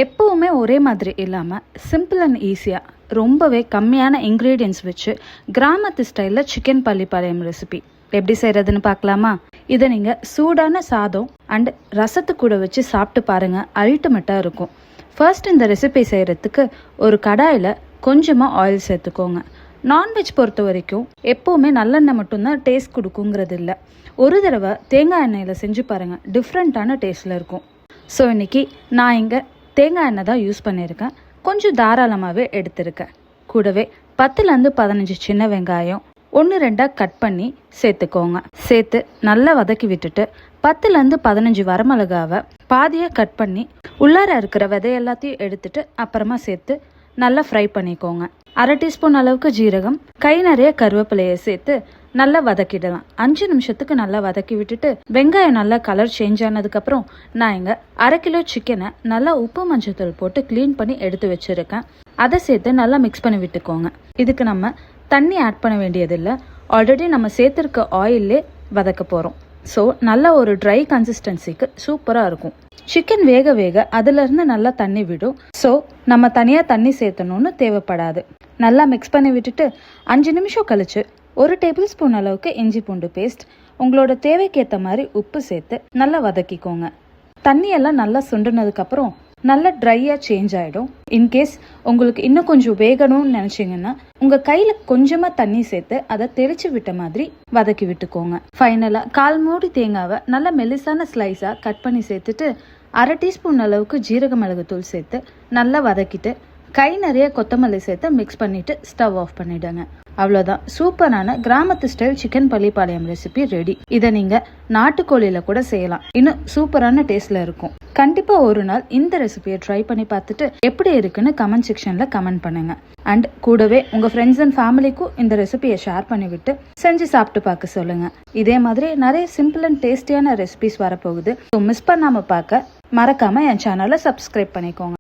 எப்போவுமே ஒரே மாதிரி இல்லாமல் சிம்பிள் அண்ட் ஈஸியாக ரொம்பவே கம்மியான இன்க்ரீடியன்ஸ் வச்சு கிராமத்து ஸ்டைலில் சிக்கன் பள்ளிப்பாளையம் ரெசிபி எப்படி செய்கிறதுன்னு பார்க்கலாமா? இதை நீங்கள் சூடான சாதம் அண்ட் ரசத்து கூட வச்சு சாப்பிட்டு பாருங்கள், அல்டிமேட்டாக இருக்கும். ஃபர்ஸ்ட் இந்த ரெசிபி செய்கிறதுக்கு ஒரு கடாயில் கொஞ்சமாக ஆயில் சேர்த்துக்கோங்க. நான்வெஜ் பொறுத்த வரைக்கும் எப்போவுமே நல்லெண்ணெய் மட்டும்தான் டேஸ்ட் கொடுக்குங்கிறது இல்லை. ஒரு தடவை தேங்காய் எண்ணெயில் செஞ்சு பாருங்கள், டிஃப்ரெண்ட்டான டேஸ்ட்டில் இருக்கும். ஸோ இன்றைக்கி நான் இங்கே தேங்காய் எண்ணெய் தான் யூஸ் பண்ணியிருக்கேன். கொஞ்சம் தாராளமாகவே எடுத்திருக்கேன். கூடவே 10லேருந்து 15 சின்ன வெங்காயம் 1-2 கட் பண்ணி சேர்த்துக்கோங்க. சேர்த்து நல்லா வதக்கி விட்டுட்டு 10லேருந்து 15 வரமிளகாவை பாதியாக கட் பண்ணி உள்ளார இருக்கிற விதை எல்லாத்தையும் எடுத்துட்டு அப்புறமா சேர்த்து நல்லா ஃப்ரை பண்ணிக்கோங்க. 1/2 டீஸ்பூன் அளவுக்கு ஜீரகம், கை நிறைய கருவேப்பிலையை சேர்த்து நல்லா வதக்கிடலாம். 5 நிமிஷத்துக்கு நல்லா வதக்கி விட்டுட்டு வெங்காயம் நல்லா கலர் சேஞ்ச் ஆனதுக்கப்புறம் நான் இங்கே 1/2 கிலோ சிக்கனை நல்லா உப்பு மஞ்சத்தூள் போட்டு க்ளீன் பண்ணி எடுத்து வச்சுருக்கேன். அதை சேர்த்து நல்லா மிக்ஸ் பண்ணி விட்டுக்கோங்க. இதுக்கு நம்ம தண்ணி ஆட் பண்ண வேண்டியதில்லை, ஆல்ரெடி நம்ம சேர்த்துருக்க ஆயிலே வதக்க போகிறோம். ஸோ நல்ல ஒரு ட்ரை கன்சிஸ்டன்சிக்கு சூப்பராக இருக்கும். சிக்கன் வேக வேக அதிலிருந்து நல்லா தண்ணி விடும். ஸோ நம்ம தனியாக தண்ணி சேர்த்தணும்னு தேவைப்படாது. நல்லா மிக்ஸ் பண்ணி விட்டுட்டு 5 நிமிஷம் கழிச்சு 1 டேபிள் ஸ்பூன் அளவுக்கு இஞ்சி பூண்டு பேஸ்ட், உங்களோட தேவைக்கு ஏற்ற மாதிரி உப்பு சேர்த்து நல்லா வதக்கிக்கோங்க. தண்ணியெல்லாம் நல்லா சுண்டுனதுக்கப்புறம் நல்லா ட்ரையாக சேஞ்ச் ஆகிடும். இன்கேஸ் உங்களுக்கு இன்னும் கொஞ்சம் வேகணும்னு நினச்சிங்கன்னா உங்கள் கையில் கொஞ்சமாக தண்ணி சேர்த்து அதை தெளிச்சு விட்ட மாதிரி வதக்கி விட்டுக்கோங்க. ஃபைனலாக 1/4 மூடி தேங்காவை நல்லா மெலிசான ஸ்லைஸாக கட் பண்ணி சேர்த்துட்டு 1/2 டீஸ்பூன் அளவுக்கு ஜீரக மிளகுத்தூள் சேர்த்து நல்லா வதக்கிட்டு கை நிறைய கொத்தமல்லி சேர்த்து மிக்ஸ் பண்ணிவிட்டு ஸ்டவ் ஆஃப் பண்ணிவிடுங்க. அவ்வளோதான், சூப்பரான கிராமத்து style chicken Pallipalayam recipe ready. இதை நீங்கள் நாட்டுக்கோழியில் கூட செய்யலாம், இன்னும் சூப்பரான டேஸ்ட்டில் இருக்கும். கண்டிப்பாக ஒரு நாள் இந்த ரெசிபியை ட்ரை பண்ணி பார்த்துட்டு எப்படி இருக்குன்னு கமெண்ட் செக்ஷனில் கமெண்ட் பண்ணுங்கள். அண்ட் கூடவே உங்கள் ஃப்ரெண்ட்ஸ் அண்ட் ஃபேமிலிக்கும் இந்த ரெசிபியை ஷேர் பண்ணிவிட்டு செஞ்சு சாப்பிட்டு பார்க்க சொல்லுங்கள். இதே மாதிரி நிறைய சிம்பிள் அண்ட் டேஸ்டியான ரெசிபிஸ் வரப்போகுது. ஸோ மிஸ் பண்ணாமல் பார்க்க மறக்காமல் என் சேனலை சப்ஸ்கிரைப் பண்ணிக்கோங்க.